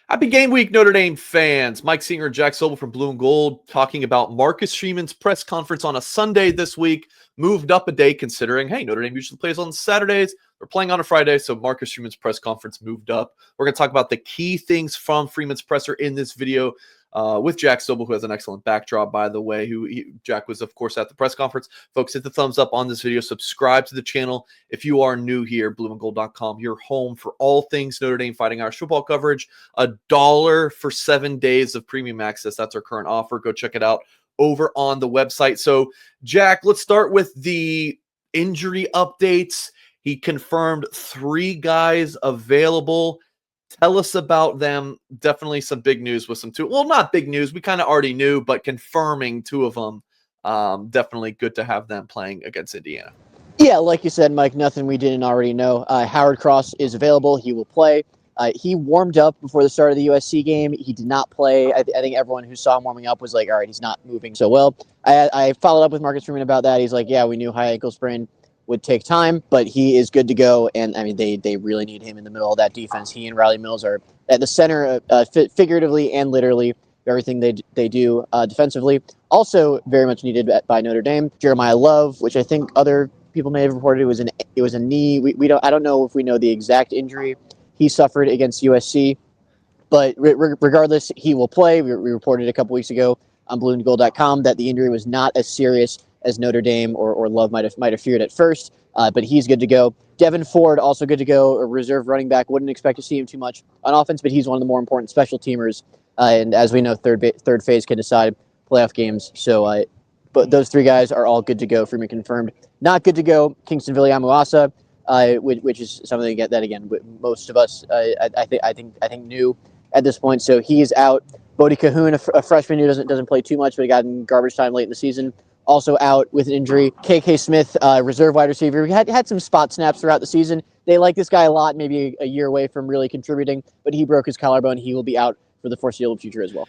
Happy game week, Notre Dame fans. Mike Singer and Jack Sobel from Blue and Gold talking about Marcus Freeman's press conference on a Sunday this week. Moved up a day considering, hey, Notre Dame usually plays on Saturdays. We're playing on a Friday, so Marcus Freeman's press conference moved up. We're going to talk about the key things from Freeman's presser in this video with Jack Sobel, who has an excellent backdrop, by the way. Jack was, of course, at the press conference. Folks, hit the thumbs up on this video. Subscribe to the channel. If you are new here, blueandgold.com, your home for all things Notre Dame Fighting Irish football coverage. $1 for 7 days of premium access. That's our current offer. Go check it out over on the website. So, Jack, let's start with the injury updates. He confirmed 3 guys available. Tell us about them. Definitely some big news with some two. Well, not big news. We kind of already knew, but confirming 2 of them. Definitely good to have them playing against Indiana. Yeah, like you said, Mike, nothing we didn't already know. Howard Cross is available. He will play. He warmed up before the start of the USC game. He did not play. I think everyone who saw him warming up was like, all right, he's not moving so well. I followed up with Marcus Freeman about that. He's like, yeah, we knew high ankle sprain would take time, but he is good to go. And, I mean, they really need him in the middle of that defense. He and Riley Mills are at the center, figuratively and literally, everything they do defensively. Also very much needed by Notre Dame. Jeremiah Love, which I think other people may have reported it was a knee. I don't know if we know the exact injury he suffered against USC, but regardless, he will play. We reported a couple weeks ago on blueandgold.com that the injury was not as serious as Notre Dame or Love might have feared at first, but he's good to go. Devin Ford, also good to go, a reserve running back. Wouldn't expect to see him too much on offense, but he's one of the more important special teamers. And as we know, third phase can decide playoff games. So, but those 3 guys are all good to go. Freeman confirmed. Not good to go, Kingston Viliamuasa, which is something that again most of us I think knew at this point. So he is out. Bodie Cahoon, a freshman who doesn't play too much, but he got in garbage time late in the season, also out with an injury. KK Smith, reserve wide receiver, he had some spot snaps throughout the season. They like this guy a lot, maybe a year away from really contributing, but he broke his collarbone. He will be out for the foreseeable future as well.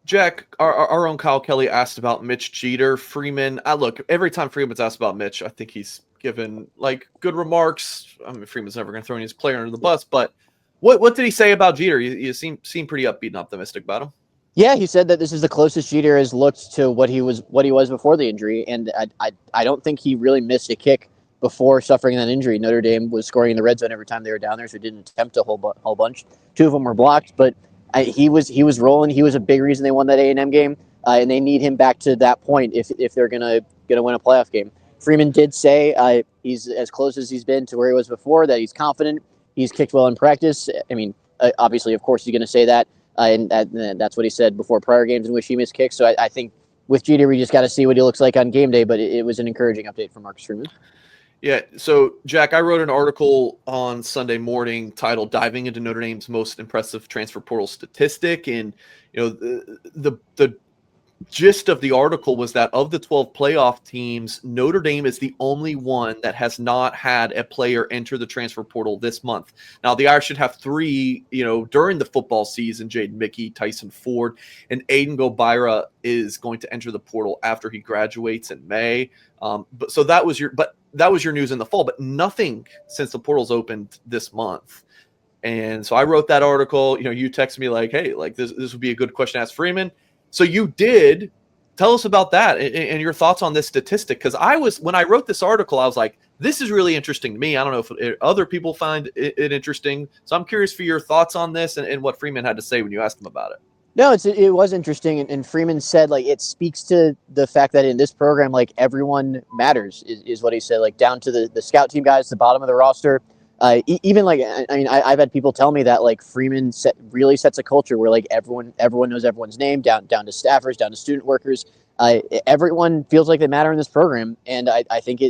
Jack, our own Kyle Kelly asked about Mitch Jeter. Freeman, look, every time Freeman's asked about Mitch, I think he's given like good remarks. I mean, Freeman's never going to throw any player under the bus, but what did he say about Jeter? You seem pretty upbeat and optimistic about him. Yeah, he said that this is the closest Jeter has looked to what he was before the injury, and I don't think he really missed a kick before suffering that injury. Notre Dame was scoring in the red zone every time they were down there, so he didn't attempt a whole bunch. 2 of them were blocked, but he was rolling. He was a big reason they won that A&M game, and they need him back to that point if they're gonna win a playoff game. Freeman did say he's as close as he's been to where he was before, that he's confident. He's kicked well in practice. I mean, obviously, of course, he's going to say that, and that's what he said before prior games in which he missed kicks. So I think with Jeter, we just got to see what he looks like on game day, but it was an encouraging update from Marcus Freeman. Yeah, so, Jack, I wrote an article on Sunday morning titled Diving into Notre Dame's Most Impressive Transfer Portal Statistic, and the gist of the article was that of the 12 playoff teams, Notre Dame is the only one that has not had a player enter the transfer portal this month. Now, the Irish should have 3, during the football season. Jaden Mickey, Tyson Ford, and Aiden Gobira is going to enter the portal after he graduates in May. But that was your news in the fall, but nothing since the portal's opened this month. And so I wrote that article. You texted me like, hey, like this would be a good question to ask Freeman. So you did. Tell us about that and your thoughts on this statistic. Because when I wrote this article, I was like, this is really interesting to me. I don't know if other people find it interesting. So I'm curious for your thoughts on this and what Freeman had to say when you asked him about it. No, it was interesting. And Freeman said, like, it speaks to the fact that in this program, like, everyone matters is what he said, like, down to the scout team guys, the bottom of the roster. Even like, I mean, I've had people tell me that like Freeman really sets a culture where like everyone knows everyone's name, down to staffers, down to student workers. Everyone feels like they matter in this program, and I think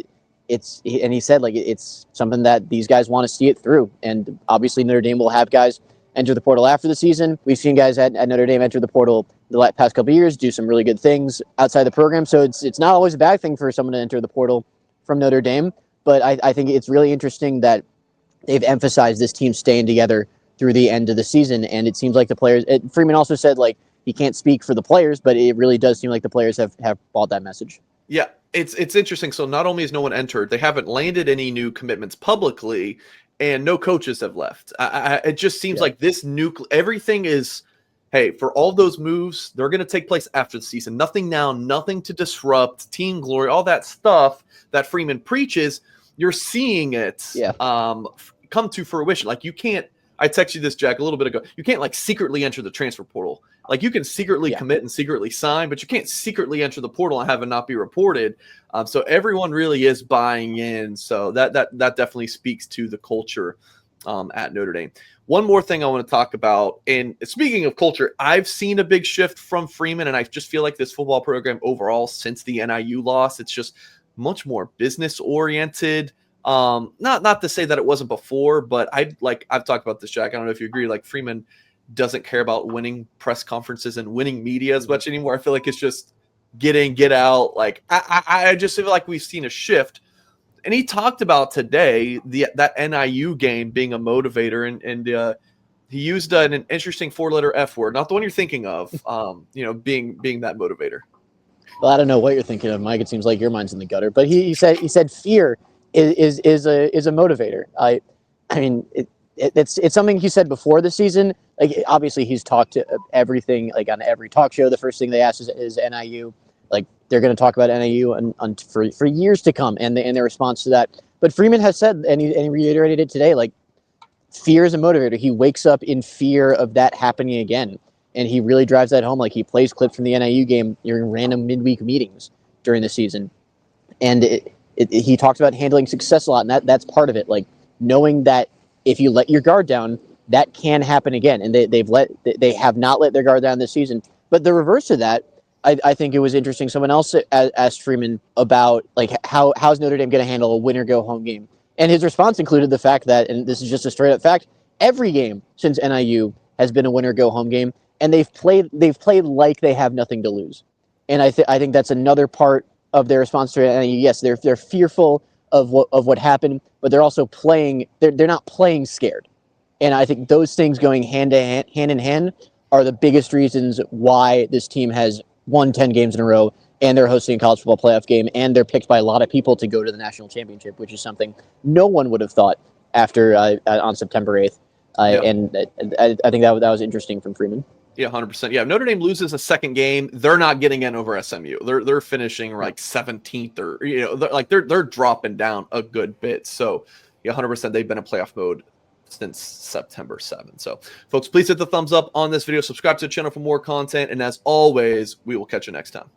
it's and he said like it's something that these guys want to see it through. And obviously Notre Dame will have guys enter the portal after the season. We've seen guys at Notre Dame enter the portal the past couple of years, do some really good things outside the program. So it's not always a bad thing for someone to enter the portal from Notre Dame. But I think it's really interesting that they've emphasized this team staying together through the end of the season. And it seems like the players, Freeman also said like he can't speak for the players, but it really does seem like the players have bought that message. Yeah, it's interesting. So not only has no one entered, they haven't landed any new commitments publicly. and no coaches have left. It just seems like this everything is, hey, for all those moves, they're going to take place after the season. Nothing now, nothing to disrupt, team glory, all that stuff that Freeman preaches. You're seeing it come to fruition. Like, you can't, I texted you this, Jack, a little bit ago. You can't like secretly enter the transfer portal. Like, you can secretly commit and secretly sign, but you can't secretly enter the portal and have it not be reported. So everyone really is buying in. So that definitely speaks to the culture at Notre Dame. One more thing I want to talk about, and speaking of culture, I've seen a big shift from Freeman, and I just feel like this football program overall since the NIU loss, it's just much more business oriented. Not to say that it wasn't before, but I've talked about this, Jack. I don't know if you agree. Like, Freeman doesn't care about winning press conferences and winning media as much anymore. I feel like it's just get out. Like, I just feel like we've seen a shift. And he talked about today that NIU game being a motivator, and he used an interesting 4-letter F word, not the one you're thinking of. Being that motivator. Well, I don't know what you're thinking of, Mike. It seems like your mind's in the gutter. But he said fear is a motivator. I mean it's something he said before the season. Like, obviously he's talked to everything, like on every talk show. The first thing they ask is NIU. Like, they're going to talk about NIU for years to come, and their response to that. But Freeman has said, and he reiterated it today, like, fear is a motivator. He wakes up in fear of that happening again, and he really drives that home. Like, he plays clips from the NIU game during random midweek meetings during the season, and he talks about handling success a lot, and that's part of it. Like, knowing that if you let your guard down, that can happen again, and they have not let their guard down this season. But the reverse of that, I think it was interesting. Someone else asked Freeman about, like, how's Notre Dame going to handle a win-or-go-home game, and his response included the fact that, and this is just a straight-up fact, every game since NIU has been a win-or-go-home game, and they've played like they have nothing to lose. And I think that's another part of their response to NIU. Yes, they're fearful of what happened, but they're also playing. They're not playing scared, and I think those things going hand in hand are the biggest reasons why this team has won 10 games in a row, and they're hosting a college football playoff game, and they're picked by a lot of people to go to the national championship, which is something no one would have thought after on September 8th. And I think that was interesting from Freeman. Yeah, 100%. Yeah, if Notre Dame loses a second game, they're not getting in over SMU. They're finishing like 17th, or they're dropping down a good bit. So yeah, 100%. They've been in playoff mode since September 7th. So folks, please hit the thumbs up on this video, subscribe to the channel for more content, and as always, we will catch you next time.